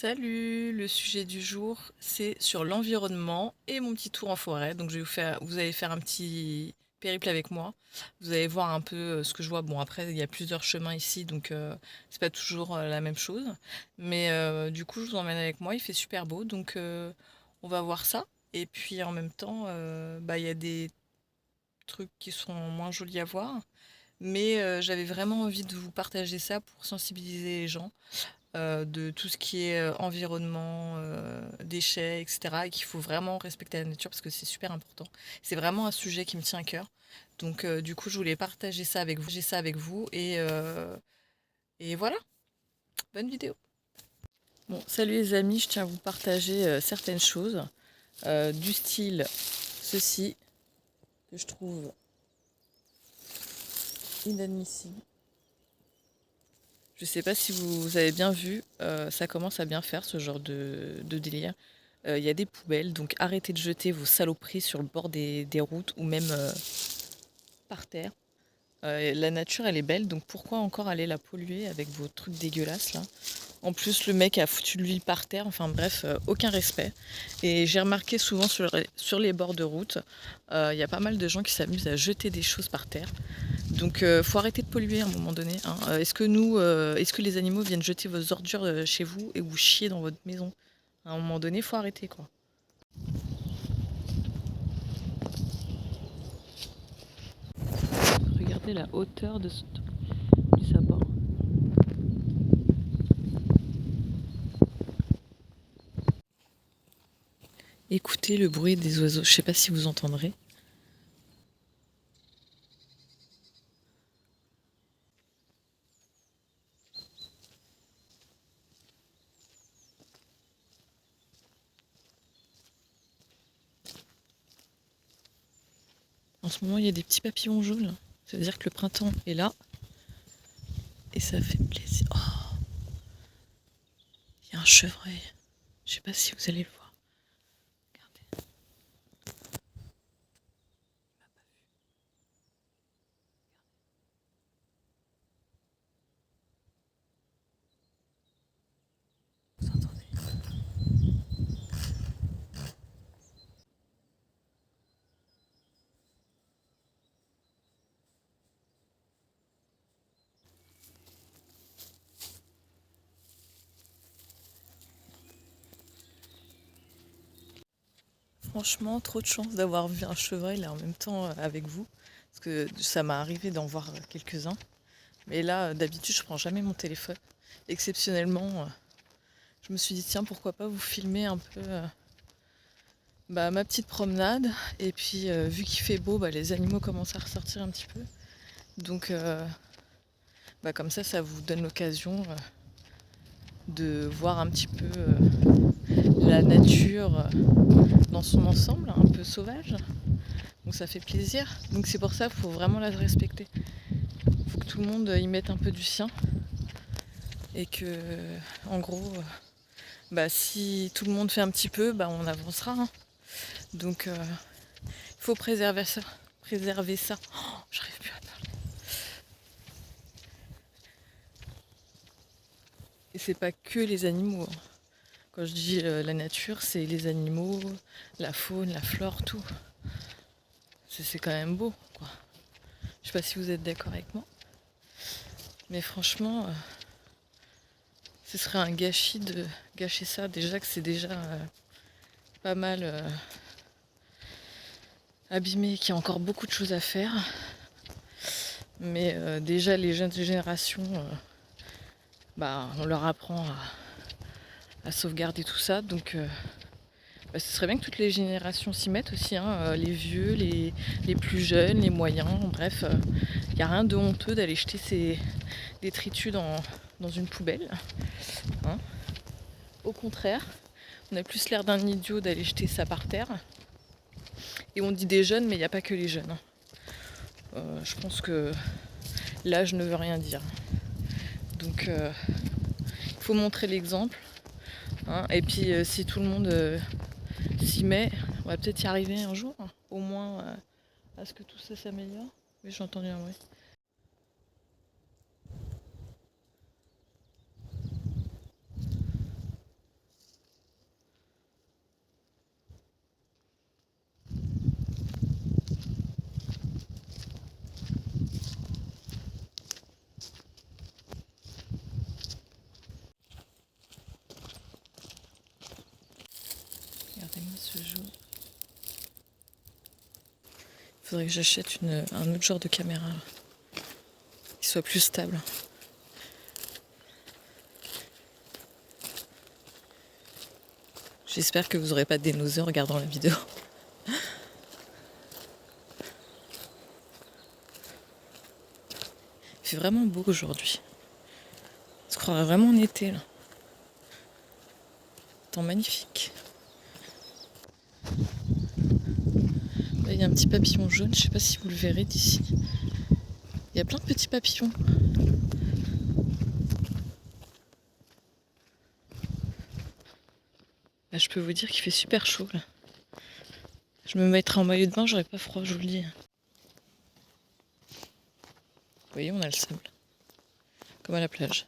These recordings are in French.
Salut, le sujet du jour, c'est sur l'environnement et mon petit tour en forêt. Donc vous allez faire un petit périple avec moi. Vous allez voir un peu ce que je vois. Bon, après, il y a plusieurs chemins ici, donc c'est pas toujours la même chose. Mais du coup, je vous emmène avec moi. Il fait super beau, donc on va voir ça. Et puis en même temps, il y a des trucs qui sont moins jolis à voir. Mais j'avais vraiment envie de vous partager ça pour sensibiliser les gens de tout ce qui est environnement, déchets, etc. Et qu'il faut vraiment respecter la nature parce que c'est super important. C'est vraiment un sujet qui me tient à cœur. Donc du coup, je voulais partager ça avec vous et voilà, bonne vidéo. Bon, salut les amis, je tiens à vous partager certaines choses du style ceci que je trouve inadmissible. Je sais pas si vous avez bien vu, ça commence à bien faire ce genre de délire. Il y a des poubelles, donc arrêtez de jeter vos saloperies sur le bord des routes ou même par terre. La nature, elle est belle, donc pourquoi encore aller la polluer avec vos trucs dégueulasses là? En plus, le mec a foutu de l'huile par terre, enfin bref, aucun respect. Et j'ai remarqué souvent sur les bords de route, il y a pas mal de gens qui s'amusent à jeter des choses par terre. Donc faut arrêter de polluer à un moment donné, hein. Est-ce que les animaux viennent jeter vos ordures chez vous et vous chier dans votre maison? À un moment donné, faut arrêter quoi. Regardez la hauteur du sapin. Écoutez le bruit des oiseaux, je sais pas si vous entendrez. En ce moment, il y a des petits papillons jaunes. Ça veut dire que le printemps est là. Et ça fait plaisir. Oh, il y a un chevreuil. Je sais pas si vous allez le voir. Regardez. Vous entendez? Franchement, trop de chance d'avoir vu un chevreuil là en même temps avec vous. Parce que ça m'est arrivé d'en voir quelques-uns. Mais là, d'habitude, je prends jamais mon téléphone. Exceptionnellement, je me suis dit, tiens, pourquoi pas vous filmer un peu ma petite promenade. Et puis, vu qu'il fait beau, les animaux commencent à ressortir un petit peu. Donc, comme ça vous donne l'occasion de voir un petit peu la nature dans son ensemble, un peu sauvage. Donc ça fait plaisir. Donc c'est pour ça qu'il faut vraiment la respecter. Il faut que tout le monde y mette un peu du sien. Et que, en gros, si tout le monde fait un petit peu, on avancera, hein. Donc il faut préserver ça. Préserver ça. Oh, j'arrive plus à parler. Et c'est pas que les animaux, hein. Quand je dis la nature, c'est les animaux, la faune, la flore, tout. C'est quand même beau, quoi. Je sais pas si vous êtes d'accord avec moi. Mais franchement, ce serait un gâchis de gâcher ça. Déjà que c'est déjà pas mal abîmé, qu'il y a encore beaucoup de choses à faire. Mais déjà les jeunes générations, on leur apprend à sauvegarder tout ça. Donc ce serait bien que toutes les générations s'y mettent aussi, hein, les vieux, les plus jeunes, les moyens, bref. Il n'y a rien de honteux d'aller jeter ses détritus dans une poubelle, hein. Au contraire, on a plus l'air d'un idiot d'aller jeter ça par terre. Et on dit des jeunes, mais il n'y a pas que les jeunes, hein. Je pense que l'âge ne veut rien dire. Donc il faut montrer l'exemple, hein. Et puis si tout le monde s'y met, on va peut-être y arriver un jour, hein, au moins à ce que tout ça s'améliore. Mais j'ai entendu un bruit. Regardez-moi ce jour. Il faudrait que j'achète un autre genre de caméra là, qui soit plus stable. J'espère que vous n'aurez pas des nausées en regardant la vidéo. Il fait vraiment beau aujourd'hui. On se croirait vraiment en été là. Temps magnifique. Là, il y a un petit papillon jaune, je ne sais pas si vous le verrez d'ici. Il y a plein de petits papillons. Là, je peux vous dire qu'il fait super chaud là. Je me mettrai en maillot de bain, j'aurais pas froid, je vous le dis. Vous voyez, on a le sable. Comme à la plage.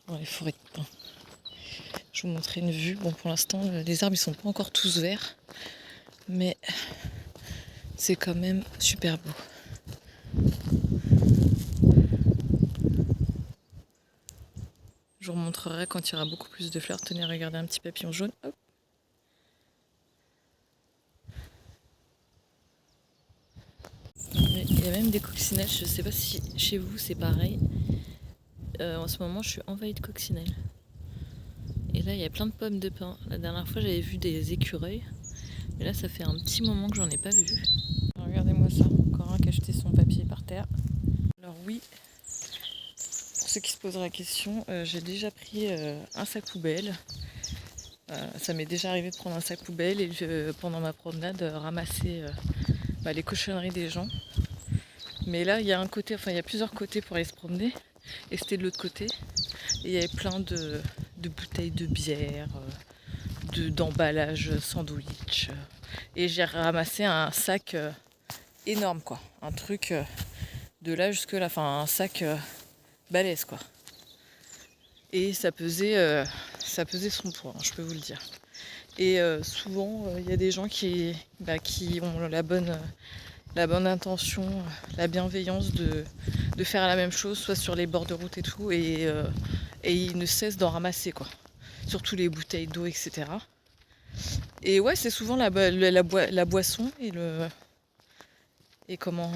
Dans les forêts de pins. Je vais vous montrer une vue. Bon, pour l'instant, les arbres ils sont pas encore tous verts. Mais c'est quand même super beau. Je vous remontrerai quand il y aura beaucoup plus de fleurs. Tenez, regardez un petit papillon jaune. Hop. Il y a même des coccinelles. Je ne sais pas si chez vous c'est pareil. En ce moment, je suis envahie de coccinelles. Et là, il y a plein de pommes de pin. La dernière fois, j'avais vu des écureuils. Mais là, ça fait un petit moment que j'en ai pas vu. Alors, regardez-moi ça. Encore un qui a jeté son papier par terre. Alors oui, pour ceux qui se posent la question, j'ai déjà pris un sac poubelle. Ça m'est déjà arrivé de prendre un sac poubelle et pendant ma promenade ramasser les cochonneries des gens. Mais là, il y a un côté, enfin il y a plusieurs côtés pour aller se promener. Et c'était de l'autre côté. Et il y avait plein de bouteilles de bière, d'emballage sandwich. Et j'ai ramassé un sac énorme quoi. Un truc de là jusque là, enfin un sac balèze quoi. Et ça pesait son poids, hein, je peux vous le dire. Et souvent, il y a des gens qui ont la bonne intention, la bienveillance de faire la même chose, soit sur les bords de route et tout, et ils ne cessent d'en ramasser, quoi. Surtout les bouteilles d'eau, etc. Et ouais, c'est souvent la boisson et comment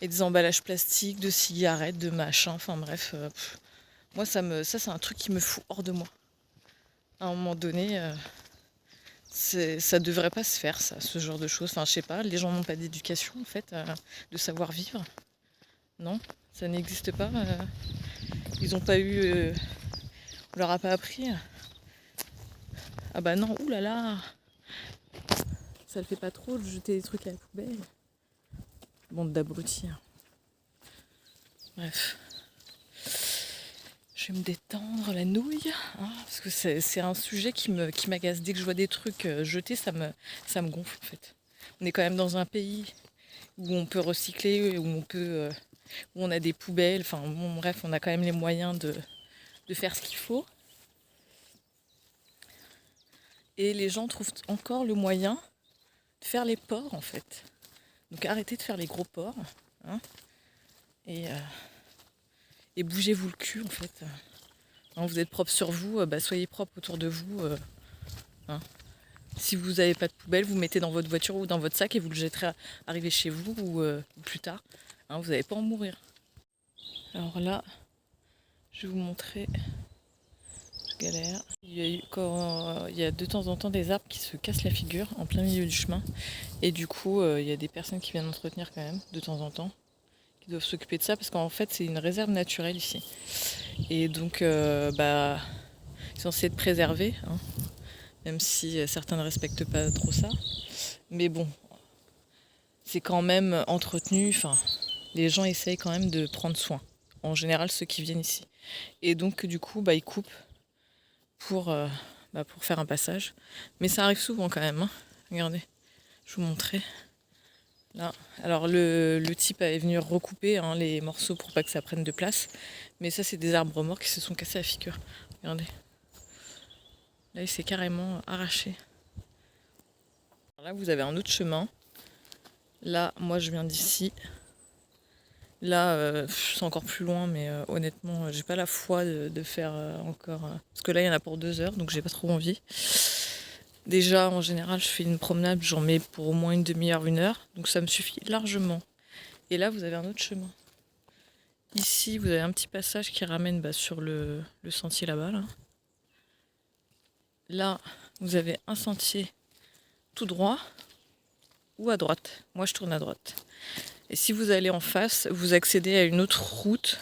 et des emballages plastiques, de cigarettes, de machins, enfin bref. Moi, ça c'est un truc qui me fout hors de moi. À un moment donné, ça devrait pas se faire, ça, ce genre de choses. Enfin, je sais pas, les gens n'ont pas d'éducation, en fait, de savoir vivre. Non, ça n'existe pas. Ils n'ont pas eu... on leur a pas appris. Ah bah non, oulala, ça le fait pas trop de jeter des trucs à la poubelle. Bande d'abrutis. Bref. Je vais me détendre la nouille, hein, parce que c'est un sujet qui m'agace. Dès que je vois des trucs jetés, ça me gonfle en fait. On est quand même dans un pays où on peut recycler, où on a des poubelles, enfin bon, bref, on a quand même les moyens de faire ce qu'il faut. Et les gens trouvent encore le moyen de faire les ports en fait. Donc arrêtez de faire les gros ports, hein, et bougez-vous le cul en fait. Hein, vous êtes propre sur vous, soyez propre autour de vous. Hein. Si vous n'avez pas de poubelle, vous mettez dans votre voiture ou dans votre sac et vous le jetterez arriver chez vous ou plus tard. Hein, vous n'allez pas en mourir. Alors là, je vais vous montrer. Je galère. Il y a de temps en temps des arbres qui se cassent la figure en plein milieu du chemin. Et du coup, il y a des personnes qui viennent entretenir quand même, de temps en temps, qui doivent s'occuper de ça parce qu'en fait, c'est une réserve naturelle ici. Et donc, ils sont censés être préservés, hein, même si certains ne respectent pas trop ça. Mais bon, c'est quand même entretenu. Enfin, les gens essayent quand même de prendre soin. En général, ceux qui viennent ici. Et donc, du coup, ils coupent pour faire un passage. Mais ça arrive souvent quand même. Hein. Regardez, je vais vous montrer. Là. Alors le type est venu recouper les morceaux pour pas que ça prenne de place. Mais ça, c'est des arbres morts qui se sont cassés la figure. Regardez. Là, il s'est carrément arraché. Alors là, vous avez un autre chemin. Là, moi, je viens d'ici. Là, c'est encore plus loin, mais honnêtement, j'ai pas la foi de faire encore. Parce que là, il y en a pour 2 heures, donc j'ai pas trop envie. Déjà, en général, je fais une promenade, j'en mets pour au moins une demi-heure, 1 heure, donc ça me suffit largement. Et là, vous avez un autre chemin. Ici, vous avez un petit passage qui ramène sur le sentier là-bas. Là, vous avez un sentier tout droit ou à droite. Moi, je tourne à droite. Et si vous allez en face, vous accédez à une autre route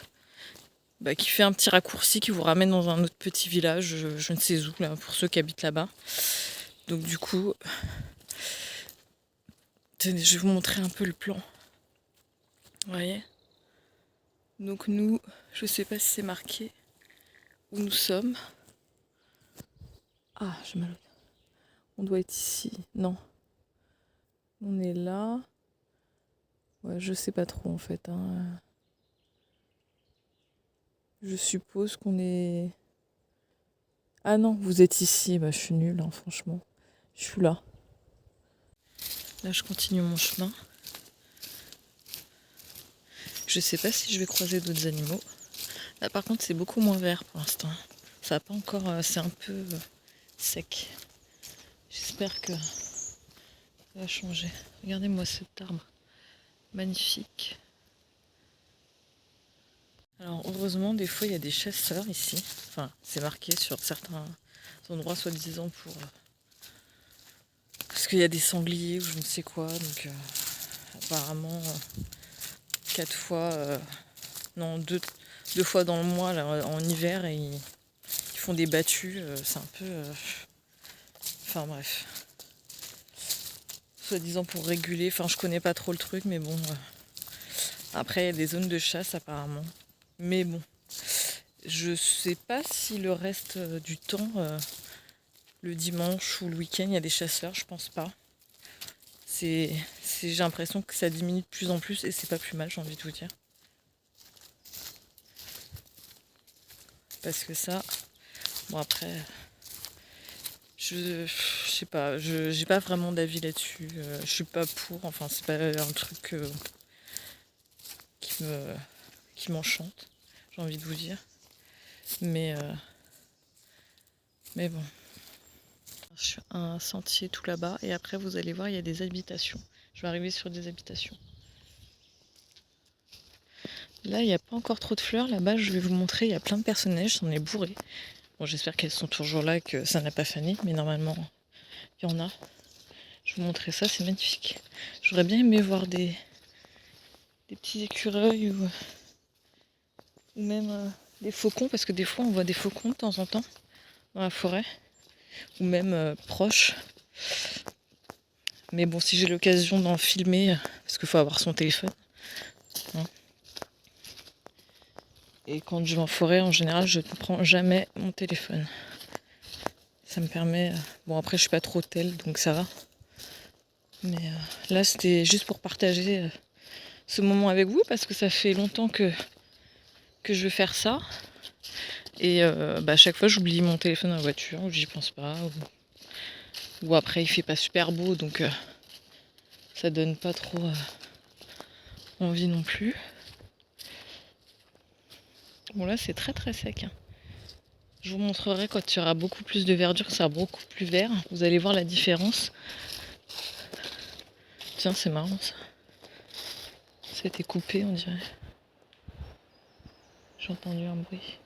qui fait un petit raccourci qui vous ramène dans un autre petit village, je ne sais où, là, pour ceux qui habitent là-bas. Donc du coup, tenez, je vais vous montrer un peu le plan. Vous voyez ? Donc nous, je sais pas si c'est marqué où nous sommes. Ah, j'ai mal. On doit être ici. Non. On est là. Ouais, je sais pas trop en fait. Je suppose qu'on est... Ah non, vous êtes ici. Je suis nulle, franchement. Je suis là. Là, je continue mon chemin. Je sais pas si je vais croiser d'autres animaux. Là, par contre, c'est beaucoup moins vert pour l'instant. Ça va pas encore... c'est un peu sec. J'espère que ça va changer. Regardez-moi cet arbre. Magnifique. Alors, heureusement, des fois, il y a des chasseurs ici. Enfin, c'est marqué sur certains endroits, soi-disant, pour... parce qu'il y a des sangliers ou je ne sais quoi. Donc, apparemment, 4 fois... non, deux fois dans le mois, là, en hiver, et ils font des battues. C'est un peu... Enfin, bref. Soi-disant pour réguler. Enfin, je connais pas trop le truc, mais bon... Après, il y a des zones de chasse, apparemment. Mais bon... Je sais pas si le reste du temps, le dimanche ou le week-end, il y a des chasseurs, je pense pas. J'ai l'impression que ça diminue de plus en plus et c'est pas plus mal, j'ai envie de vous dire. Parce que ça, bon après, je sais pas, j'ai pas vraiment d'avis là-dessus. Je suis pas pour, enfin c'est pas un truc qui m'enchante, j'ai envie de vous dire. Mais bon. Je suis à un sentier tout là-bas et après vous allez voir il y a des habitations. Je vais arriver sur des habitations. Là il n'y a pas encore trop de fleurs. Là-bas je vais vous montrer, il y a plein de personnages, j'en ai bourré. Bon j'espère qu'elles sont toujours là et que ça n'a pas fané, mais normalement il y en a. Je vais vous montrer ça, c'est magnifique. J'aurais bien aimé voir des petits écureuils ou même des faucons, parce que des fois on voit des faucons de temps en temps dans la forêt, ou même proches. Mais bon, si j'ai l'occasion d'en filmer, parce qu'il faut avoir son téléphone. Hein. Et quand je vais en forêt, en général, je ne prends jamais mon téléphone. Ça me permet... Bon, après, je suis pas trop telle, donc ça va. Mais là, c'était juste pour partager ce moment avec vous, parce que ça fait longtemps que je veux faire ça. Et à chaque fois, j'oublie mon téléphone dans la voiture, ou j'y pense pas. Ou après, il fait pas super beau, donc ça donne pas trop envie non plus. Bon, là, c'est très très sec. Hein. Je vous montrerai quand il y aura beaucoup plus de verdure, que ça sera beaucoup plus vert. Vous allez voir la différence. Tiens, c'est marrant ça. Ça a été coupé, on dirait. J'ai entendu un bruit.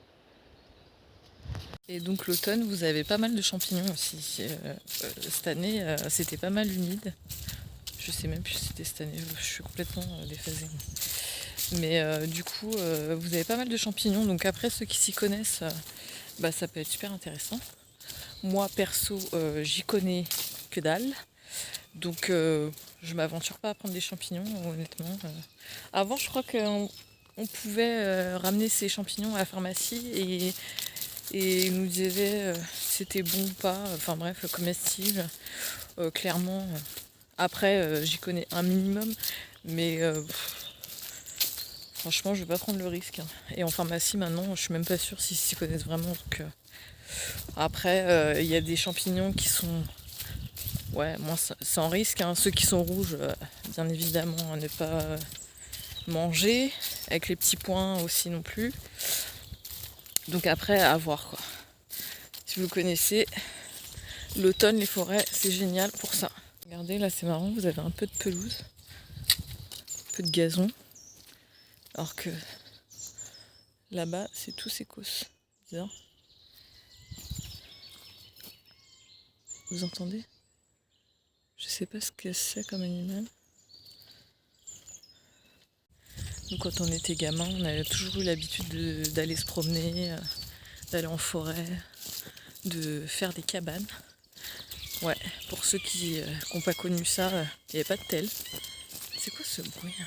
Et donc l'automne, vous avez pas mal de champignons aussi. Cette année, c'était pas mal humide. Je sais même plus si c'était cette année, je suis complètement déphasée. Mais du coup, vous avez pas mal de champignons. Donc après, ceux qui s'y connaissent, ça peut être super intéressant. Moi, perso, j'y connais que dalle. Donc je m'aventure pas à prendre des champignons, honnêtement. Avant, je crois qu'on pouvait ramener ces champignons à la pharmacie et ils nous disaient c'était bon ou pas. Enfin bref, comestible. Clairement. Après, j'y connais un minimum. Mais franchement, je vais pas prendre le risque. Hein. Et en pharmacie, maintenant, je suis même pas sûre s'ils s'y connaissent vraiment. Donc, après, il y a des champignons qui sont... Ouais, moins sans risque. Hein. Ceux qui sont rouges, bien évidemment, à ne pas manger. avec les petits points aussi non plus. Donc après, à voir quoi. Si vous connaissez, l'automne, les forêts, c'est génial pour ça. Regardez, là c'est marrant, vous avez un peu de pelouse, un peu de gazon, alors que là-bas, c'est tout sécos. Bizarre. Vous entendez? Je sais pas ce que c'est comme animal. Nous, quand on était gamin, on avait toujours eu l'habitude d'aller se promener, d'aller en forêt, de faire des cabanes. Ouais, pour ceux qui n'ont pas connu ça, il n'y avait pas de tel. C'est quoi ce bruit là?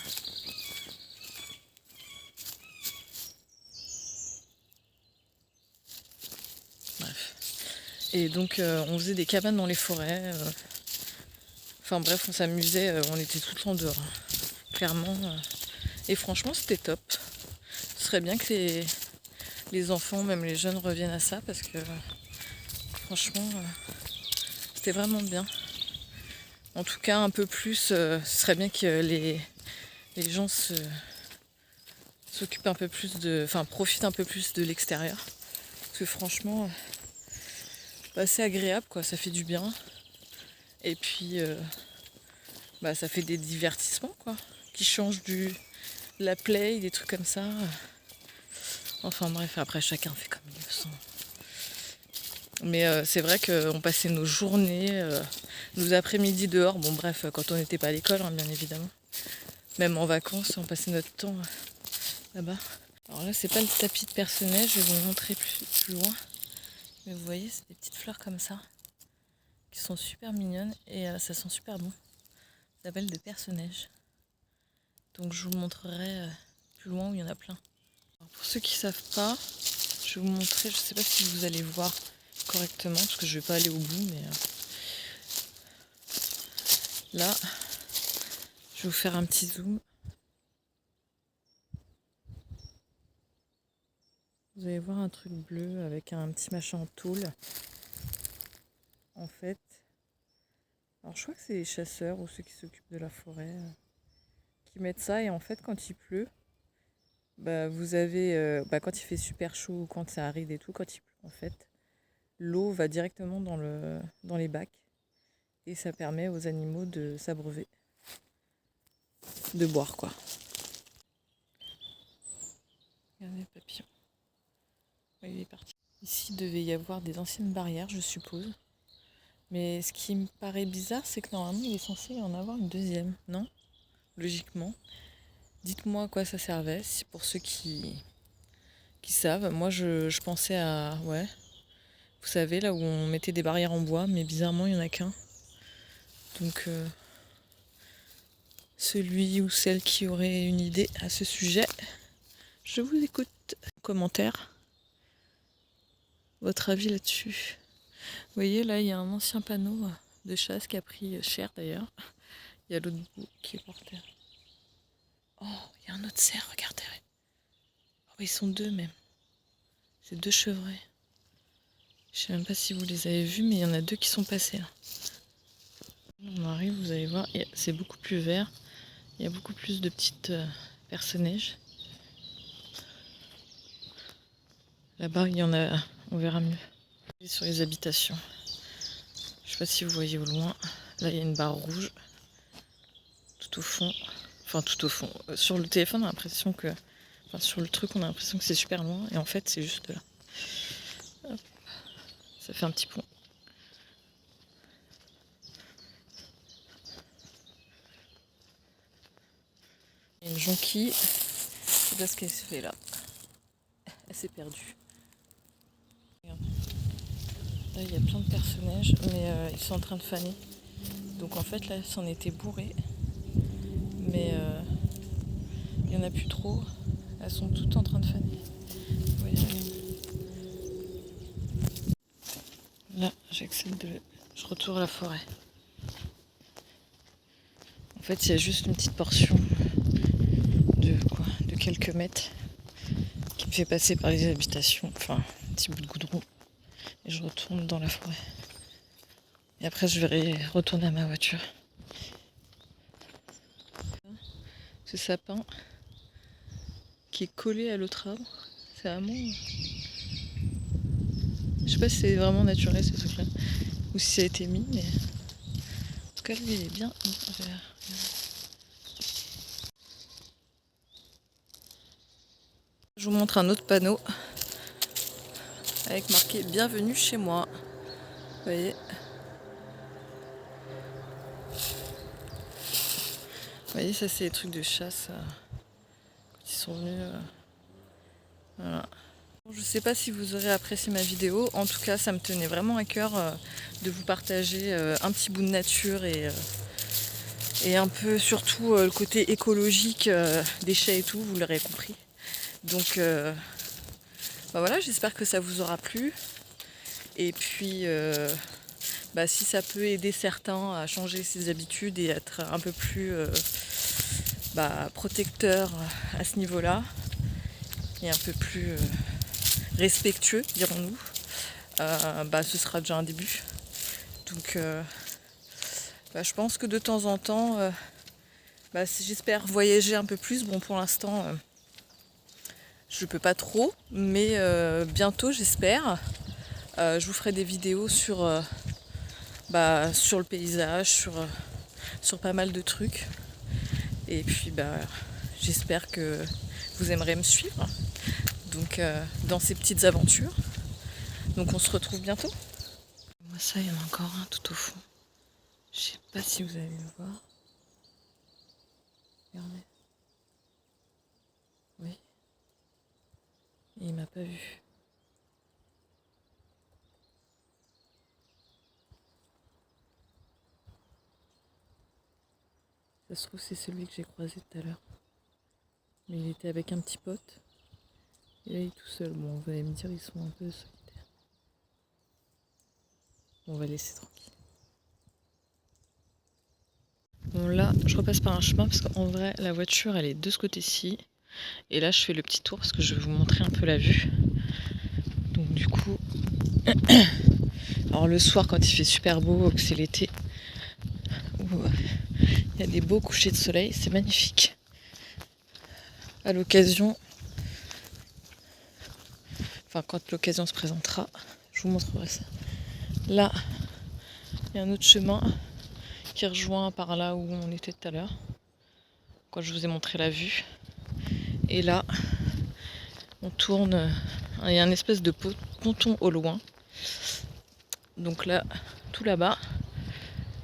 Bref. Et donc on faisait des cabanes dans les forêts. Enfin bref, on s'amusait, on était tout le temps dehors. Clairement. Et franchement, c'était top. Ce serait bien que les enfants, même les jeunes, reviennent à ça parce que franchement, c'était vraiment bien. En tout cas, un peu plus, ce serait bien que les gens s'occupent un peu plus enfin, profitent un peu plus de l'extérieur. Parce que franchement, c'est agréable, quoi. Ça fait du bien. Et puis, ça fait des divertissements, quoi. Qui changent la play, des trucs comme ça. Enfin bref, après chacun fait comme il le sent. Mais c'est vrai qu'on passait nos journées, nos après-midi dehors. Bon bref, quand on n'était pas à l'école, hein, bien évidemment. Même en vacances, on passait notre temps là-bas. Alors là, c'est pas le tapis de perce-neige, je vais vous le montrer plus loin. Mais vous voyez, c'est des petites fleurs comme ça, qui sont super mignonnes et ça sent super bon. Ça s'appelle des perce-neige. Donc je vous montrerai plus loin où il y en a plein. Alors, pour ceux qui savent pas, je vais vous montrer, je sais pas si vous allez voir correctement, parce que je vais pas aller au bout, mais là, je vais vous faire un petit zoom. Vous allez voir un truc bleu avec un petit machin en tôle. En fait, alors je crois que c'est les chasseurs ou ceux qui s'occupent de la forêt qui mettent ça. Et en fait, quand il pleut, vous avez, quand il fait super chaud ou quand ça arrive et tout, quand il pleut, en fait, l'eau va directement dans les bacs et ça permet aux animaux de s'abreuver, de boire quoi. Regardez le papillon. Il est parti. Ici, il devait y avoir des anciennes barrières, je suppose. Mais ce qui me paraît bizarre, c'est que normalement, il est censé y en avoir une deuxième, non? Logiquement. Dites-moi à quoi ça servait, si pour ceux qui savent. Moi, je pensais à... Ouais. Vous savez, là où on mettait des barrières en bois, mais bizarrement, il n'y en a qu'un. Donc, celui ou celle qui aurait une idée à ce sujet, je vous écoute. Commentaire. Votre avis là-dessus. Vous voyez, là, il y a un ancien panneau de chasse qui a pris cher d'ailleurs. Il y a l'autre bout qui est par terre. Oh, il y a un autre cerf, regardez. Oh, ils sont deux même. C'est deux chevrets. Je sais même pas si vous les avez vus, mais il y en a deux qui sont passés là. On arrive, vous allez voir, c'est beaucoup plus vert. Il y a beaucoup plus de petites perce-neige. Là-bas, il y en a, on verra mieux. Sur les habitations. Je sais pas si vous voyez au loin. Là, il y a une barre rouge. Tout au fond. Enfin, tout au fond. Sur le téléphone, on a l'impression que... Enfin, sur le truc, on a l'impression que c'est super loin. Et en fait, c'est juste là. Hop. Ça fait un petit pont. Il y a une jonquille. Je sais pas ce qu'elle se fait là. Elle s'est perdue. Regarde. Là, il y a plein de perce-neige, mais ils sont en train de faner. Donc en fait, là, c'en était bourré. Mais il n'y en a plus trop. Elles sont toutes en train de faner. Ouais, là, je retourne à la forêt. En fait, il y a juste une petite portion de quelques mètres qui me fait passer par les habitations. Enfin, un petit bout de goudron. Et je retourne dans la forêt. Et après, je vais retourner à ma voiture. Ce sapin, qui est collé à l'autre arbre. C'est vraiment... Je sais pas si c'est vraiment naturel ce truc là, ou si ça a été mis, mais en tout cas lui il est bien vert. Je vous montre un autre panneau avec marqué bienvenue chez moi. Vous voyez, ça c'est les trucs de chasse quand ils sont venus. Voilà. Je sais pas si vous aurez apprécié ma vidéo, en tout cas ça me tenait vraiment à cœur de vous partager un petit bout de nature et un peu surtout le côté écologique des chais et tout, vous l'aurez compris. Donc voilà, j'espère que ça vous aura plu. Et puis si ça peut aider certains à changer ses habitudes et être un peu plus protecteurs à ce niveau-là et un peu plus respectueux, dirons-nous, ce sera déjà un début. Donc je pense que de temps en temps, j'espère voyager un peu plus. Bon, pour l'instant, je peux pas trop, mais bientôt, j'espère. Je vous ferai des vidéos sur le paysage, sur pas mal de trucs. Et puis, j'espère que vous aimerez me suivre. Donc, dans ces petites aventures. Donc, on se retrouve bientôt. Moi, ça, il y en a encore un tout au fond. Je sais pas si vous allez le voir. Regardez. Oui. Et il m'a pas vu. Ça se trouve, c'est celui que j'ai croisé tout à l'heure. Mais il était avec un petit pote. Et là, il est tout seul. Bon, vous allez me dire, ils sont un peu solitaires. On va laisser tranquille. Bon, là, je repasse par un chemin parce qu'en vrai, la voiture, elle est de ce côté-ci. Et là, je fais le petit tour parce que je vais vous montrer un peu la vue. Donc, du coup, alors le soir, quand il fait super beau, que c'est l'été, il y a des beaux couchers de soleil, c'est magnifique. À l'occasion, quand l'occasion se présentera, je vous montrerai ça. Là, il y a un autre chemin qui rejoint par là où on était tout à l'heure, quand je vous ai montré la vue. Et là, on tourne, il y a une espèce de ponton au loin. Donc là, tout là-bas.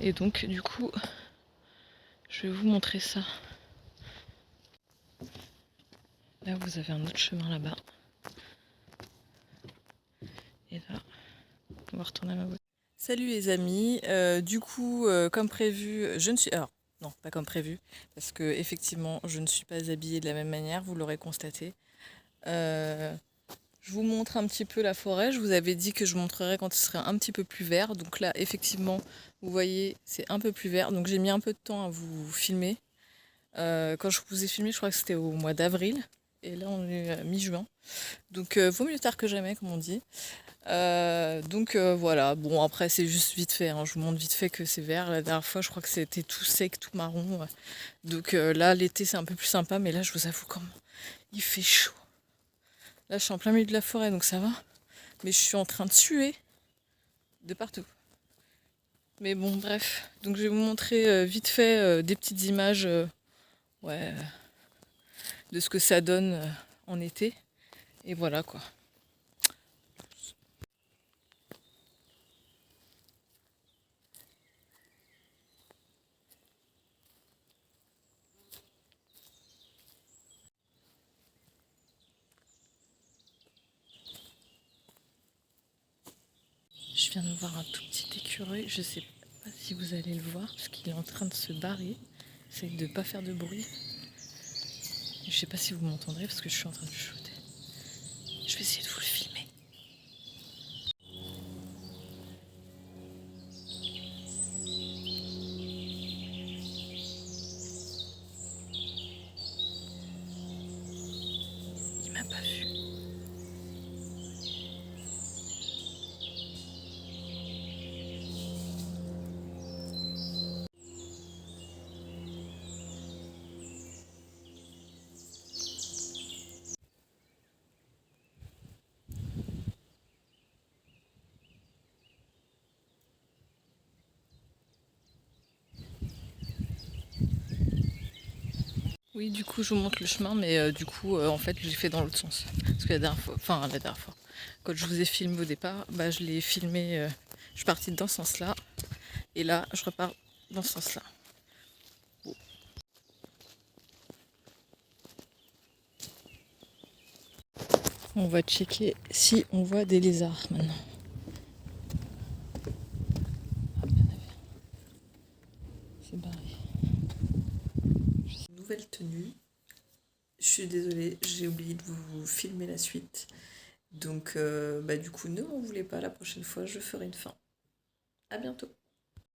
Et donc, du coup, je vais vous montrer ça. Là, vous avez un autre chemin là-bas. Et là, on va retourner à ma voiture. Salut les amis. Du coup, comme prévu, je ne suis... Alors, non, pas comme prévu, parce que effectivement, je ne suis pas habillée de la même manière, vous l'aurez constaté. Je vous montre un petit peu la forêt. Je vous avais dit que je montrerais quand ce serait un petit peu plus vert. Donc là, effectivement, vous voyez, c'est un peu plus vert. Donc j'ai mis un peu de temps à vous filmer. Quand je vous ai filmé, je crois que c'était au mois d'avril. Et là, on est à mi-juin. Donc vaut mieux tard que jamais, comme on dit. Voilà. Bon, après, c'est juste vite fait. Je vous montre vite fait que c'est vert. La dernière fois, je crois que c'était tout sec, tout marron. Donc là, l'été, c'est un peu plus sympa. Mais là, je vous avoue, quand il fait chaud. Là, je suis en plein milieu de la forêt, donc ça va. Mais je suis en train de suer de partout. Mais bon, bref. Donc, je vais vous montrer vite fait des petites images de ce que ça donne en été. Et voilà, quoi. Je viens de voir un tout petit écureuil. Je sais pas si vous allez le voir, parce qu'il est en train de se barrer. Essaye de ne pas faire de bruit. Je sais pas si vous m'entendrez, parce que je suis en train de chuchoter. Je vais essayer de vous le filmer. Il m'a pas vu. Oui, du coup, je vous montre le chemin, mais du coup, en fait, j'ai fait dans l'autre sens. Parce que la dernière fois, quand je vous ai filmé au départ, bah, je l'ai filmé, je suis partie dans ce sens-là, et là, je repars dans ce sens-là. On va checker si on voit des lézards maintenant. C'est barré. Nouvelle tenue. Je suis désolée, j'ai oublié de vous filmer la suite. Donc, bah, du coup, ne m'en voulez pas, la prochaine fois, je ferai une fin. À bientôt.